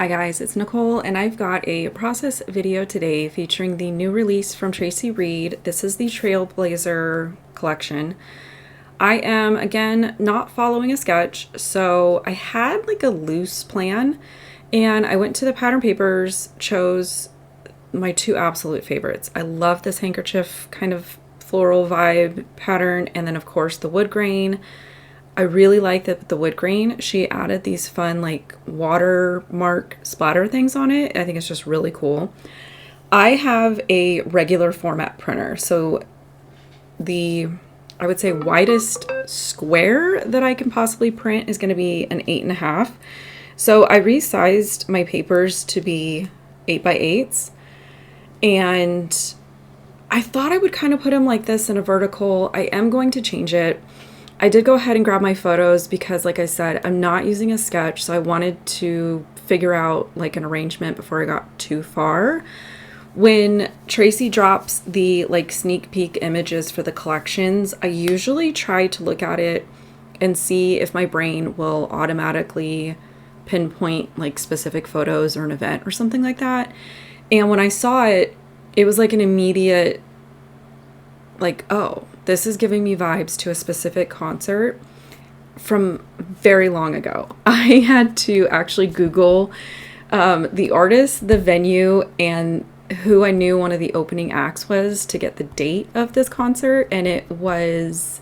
Hi guys, it's Nicole and I've got a process video today featuring the new release from Traci Reed. This is the Trailblazer collection. I am, again, not following a sketch, so I had like a loose plan and I went to the pattern papers, chose my two absolute favorites. I love this handkerchief kind of floral vibe pattern, and then of course the wood grain. I really like that the wood grain, she added these fun like watermark splatter things on it. I think it's just really cool. I have a regular format printer, so I would say widest square that I can possibly print is going to be an 8.5. So I resized my papers to be 8x8s, and I thought I would kind of put them like this in a vertical. I am going to change it. I did go ahead and grab my photos because, like I said, I'm not using a sketch, so I wanted to figure out like an arrangement before I got too far. When Traci drops the like sneak peek images for the collections, I usually try to look at it and see if my brain will automatically pinpoint like specific photos or an event or something like that. And when I saw it, it was like an immediate like, oh, this is giving me vibes to a specific concert from very long ago. I had to actually Google the artist, the venue, and who I knew one of the opening acts was to get the date of this concert. And it was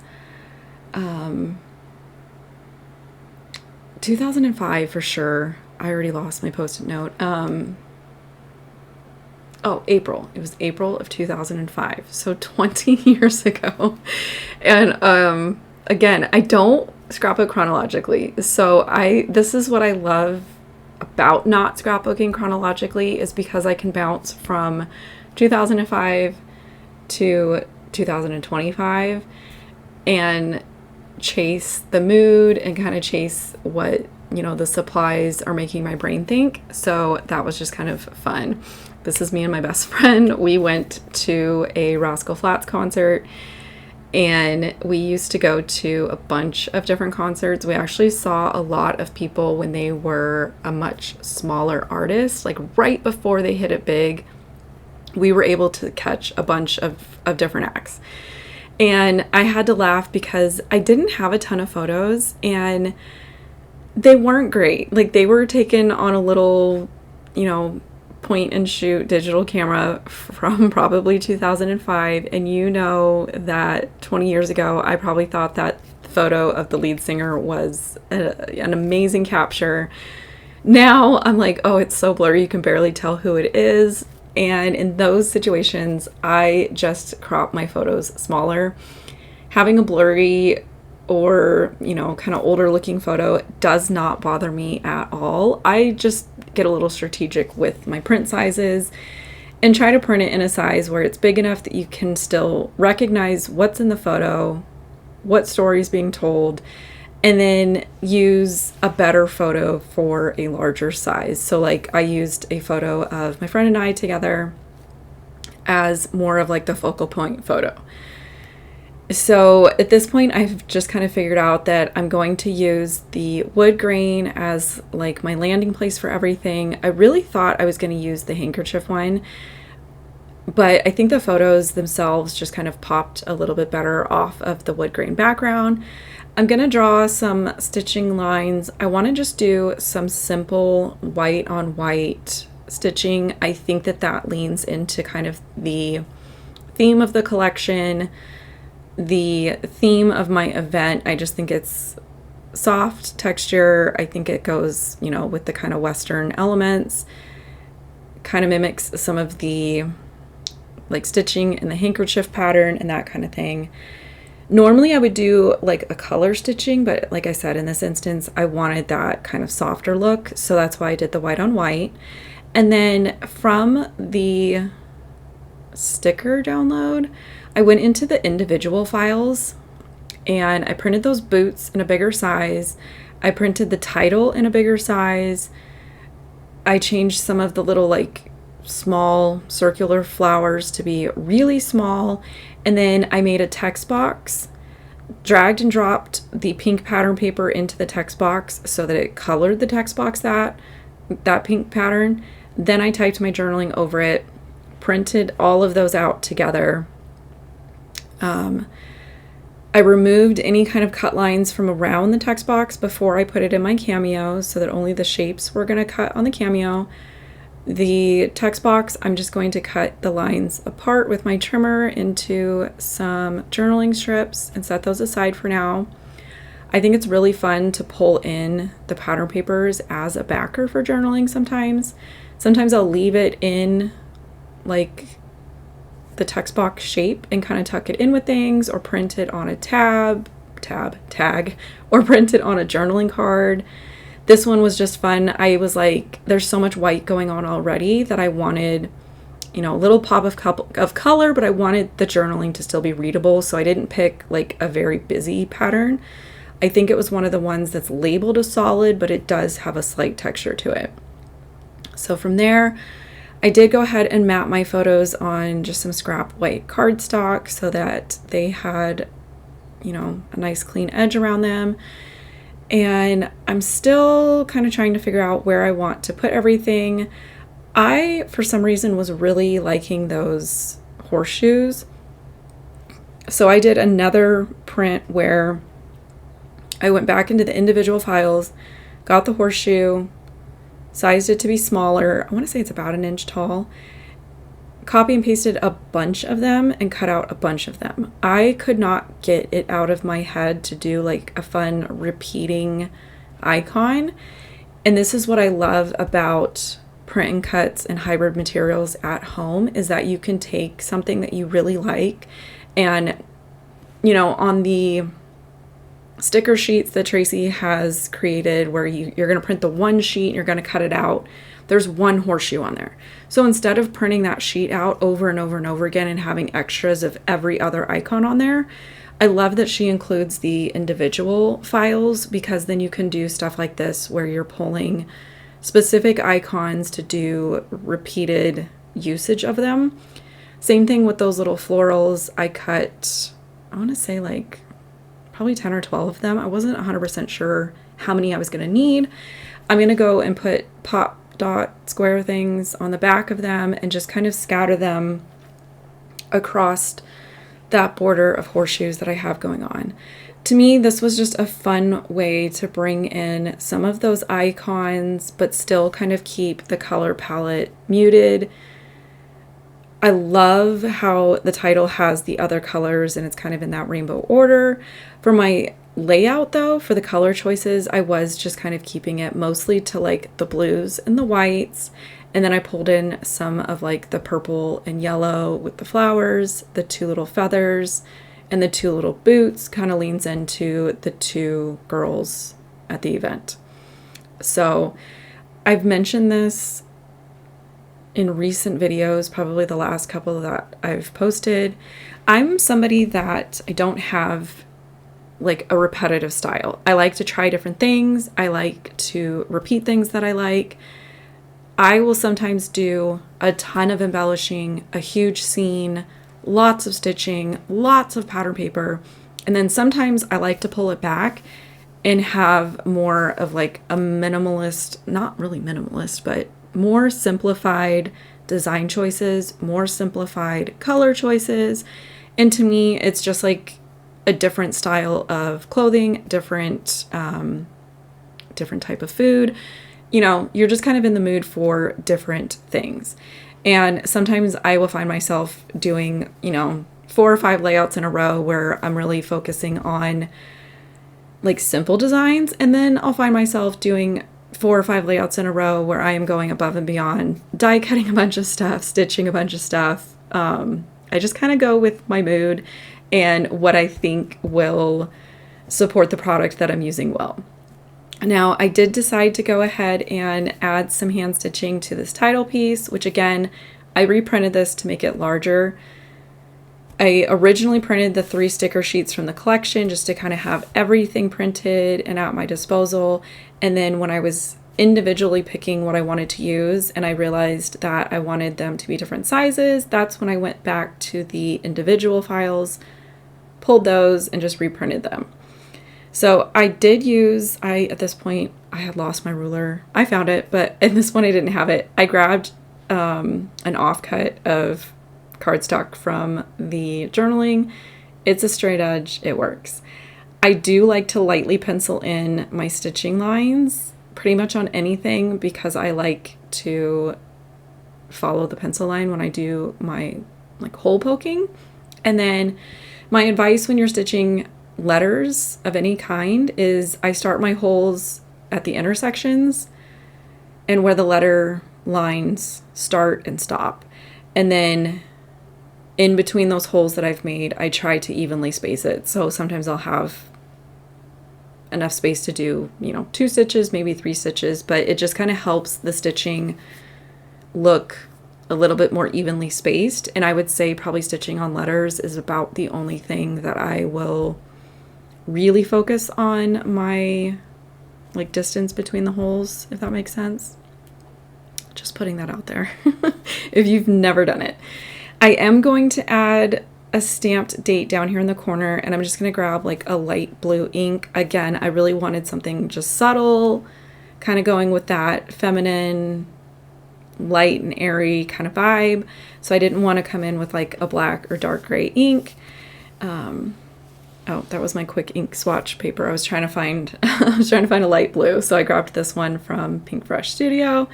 2005 for sure. I already lost my post-it note. April. It was April of 2005. So 20 years ago. And again, I don't scrapbook chronologically. So this is what I love about not scrapbooking chronologically, is because I can bounce from 2005 to 2025 and chase the mood and kind of chase what, the supplies are making my brain think. So that was just kind of fun. This is me and my best friend. We went to a Rascal Flatts concert, and we used to go to a bunch of different concerts. We actually saw a lot of people when they were a much smaller artist, like right before they hit it big. We were able to catch a bunch of different acts. And I had to laugh because I didn't have a ton of photos, and they weren't great. Like, they were taken on a little, point and shoot digital camera from probably 2005, and that 20 years ago I probably thought that photo of the lead singer was an amazing capture. Now I'm like, oh, it's so blurry, you can barely tell who it is. And in those situations, I just crop my photos smaller. Having a blurry or kind of older looking photo does not bother me at all. I just get a little strategic with my print sizes and try to print it in a size where it's big enough that you can still recognize what's in the photo, what story is being told, and then use a better photo for a larger size. So like, I used a photo of my friend and I together as more of like the focal point photo. So at this point, I've just kind of figured out that I'm going to use the wood grain as like my landing place for everything. I really thought I was going to use the handkerchief one, but I think the photos themselves just kind of popped a little bit better off of the wood grain background. I'm going to draw some stitching lines. I want to just do some simple white on white stitching. I think that leans into kind of the theme of the collection, the theme of my event. I just think it's soft texture. I think it goes, with the kind of Western elements, kind of mimics some of the like stitching in the handkerchief pattern and that kind of thing. Normally I would do like a color stitching, but like I said, in this instance, I wanted that kind of softer look. So that's why I did the white on white. And then from the sticker download, I went into the individual files and I printed those boots in a bigger size. I printed the title in a bigger size. I changed some of the little like small circular flowers to be really small. And then I made a text box, dragged and dropped the pink pattern paper into the text box so that it colored the text box that that pink pattern. Then I typed my journaling over it, printed all of those out together. I removed any kind of cut lines from around the text box before I put it in my Cameo so that only the shapes were going to cut on the Cameo. The text box, I'm just going to cut the lines apart with my trimmer into some journaling strips and set those aside for now. I think it's really fun to pull in the pattern papers as a backer for journaling sometimes. Sometimes I'll leave it in like the text box shape and kind of tuck it in with things, or print it on a tag, or print it on a journaling card. This one was just fun. I was like, there's so much white going on already that I wanted, you know, a little pop of color, but I wanted the journaling to still be readable. So I didn't pick like a very busy pattern. I think it was one of the ones that's labeled a solid, but it does have a slight texture to it. So from there, I did go ahead and map my photos on just some scrap white cardstock so that they had, you know, a nice clean edge around them. And I'm still kind of trying to figure out where I want to put everything. I, for some reason, was really liking those horseshoes. So I did another print where I went back into the individual files, got the horseshoe, sized it to be smaller. I want to say it's about 1 inch tall. Copy and pasted a bunch of them and cut out a bunch of them. I could not get it out of my head to do like a fun repeating icon. And this is what I love about print and cuts and hybrid materials at home, is that you can take something that you really like, and, you know, on the sticker sheets that Traci has created where you're going to print the one sheet and you're going to cut it out, there's one horseshoe on there. So instead of printing that sheet out over and over and over again and having extras of every other icon on there, I love that she includes the individual files, because then you can do stuff like this where you're pulling specific icons to do repeated usage of them. Same thing with those little florals. I cut, I want to say like probably 10 or 12 of them. I wasn't 100% sure how many I was going to need. I'm going to go and put pop dot square things on the back of them and just kind of scatter them across that border of horseshoes that I have going on. To me, this was just a fun way to bring in some of those icons, but still kind of keep the color palette muted. I love how the title has the other colors and it's kind of in that rainbow order. For my layout though, for the color choices, I was just kind of keeping it mostly to like the blues and the whites. And then I pulled in some of like the purple and yellow with the flowers, the two little feathers, and the two little boots kind of leans into the two girls at the event. So I've mentioned this in recent videos, probably the last couple that I've posted. I'm somebody that I don't have like a repetitive style. I like to try different things. I like to repeat things that I like. I will sometimes do a ton of embellishing, a huge scene, lots of stitching, lots of pattern paper. And then sometimes I like to pull it back and have more of like a minimalist, not really minimalist, but more simplified design choices, more simplified color choices. And to me, it's just like a different style of clothing, different type of food. You know, you're just kind of in the mood for different things. And sometimes I will find myself doing, you know, 4 or 5 layouts in a row where I'm really focusing on like simple designs. And then I'll find myself doing 4 or 5 layouts in a row where I am going above and beyond, die cutting a bunch of stuff, stitching a bunch of stuff. I just kind of go with my mood and what I think will support the product that I'm using well. Now, I did decide to go ahead and add some hand stitching to this title piece, which again, I reprinted this to make it larger. I originally printed the 3 sticker sheets from the collection just to kind of have everything printed and at my disposal. And then when I was individually picking what I wanted to use and I realized that I wanted them to be different sizes, that's when I went back to the individual files, pulled those, and just reprinted them. So I did use, at this point, I had lost my ruler. I found it, but in this one I didn't have it. I grabbed an offcut of cardstock from the journaling. It's a straight edge. It works. I do like to lightly pencil in my stitching lines pretty much on anything because I like to follow the pencil line when I do my like hole poking. And then my advice when you're stitching letters of any kind is I start my holes at the intersections and where the letter lines start and stop. And then in between those holes that I've made, I try to evenly space it. So sometimes I'll have enough space to do, 2 stitches, maybe 3 stitches, but it just kind of helps the stitching look a little bit more evenly spaced. And I would say probably stitching on letters is about the only thing that I will really focus on my like distance between the holes, if that makes sense. Just putting that out there if you've never done it. I am going to add a stamped date down here in the corner, and I'm just going to grab like a light blue ink. Again, I really wanted something just subtle, kind of going with that feminine, light and airy kind of vibe. So I didn't want to come in with like a black or dark gray ink. Oh, that was my quick ink swatch paper. I was trying to find a light blue. So I grabbed this one from Pink Fresh Studio,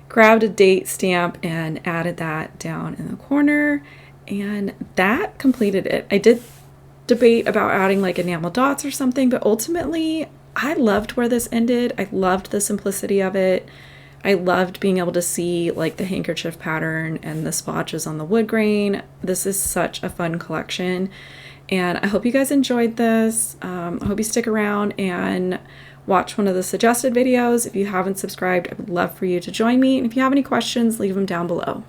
grabbed a date stamp and added that down in the corner. And that completed it. I did debate about adding like enamel dots or something, but ultimately I loved where this ended. I loved the simplicity of it. I loved being able to see like the handkerchief pattern and the splotches on the wood grain. This is such a fun collection. And I hope you guys enjoyed this. I hope you stick around and watch one of the suggested videos. If you haven't subscribed, I would love for you to join me. And if you have any questions, leave them down below.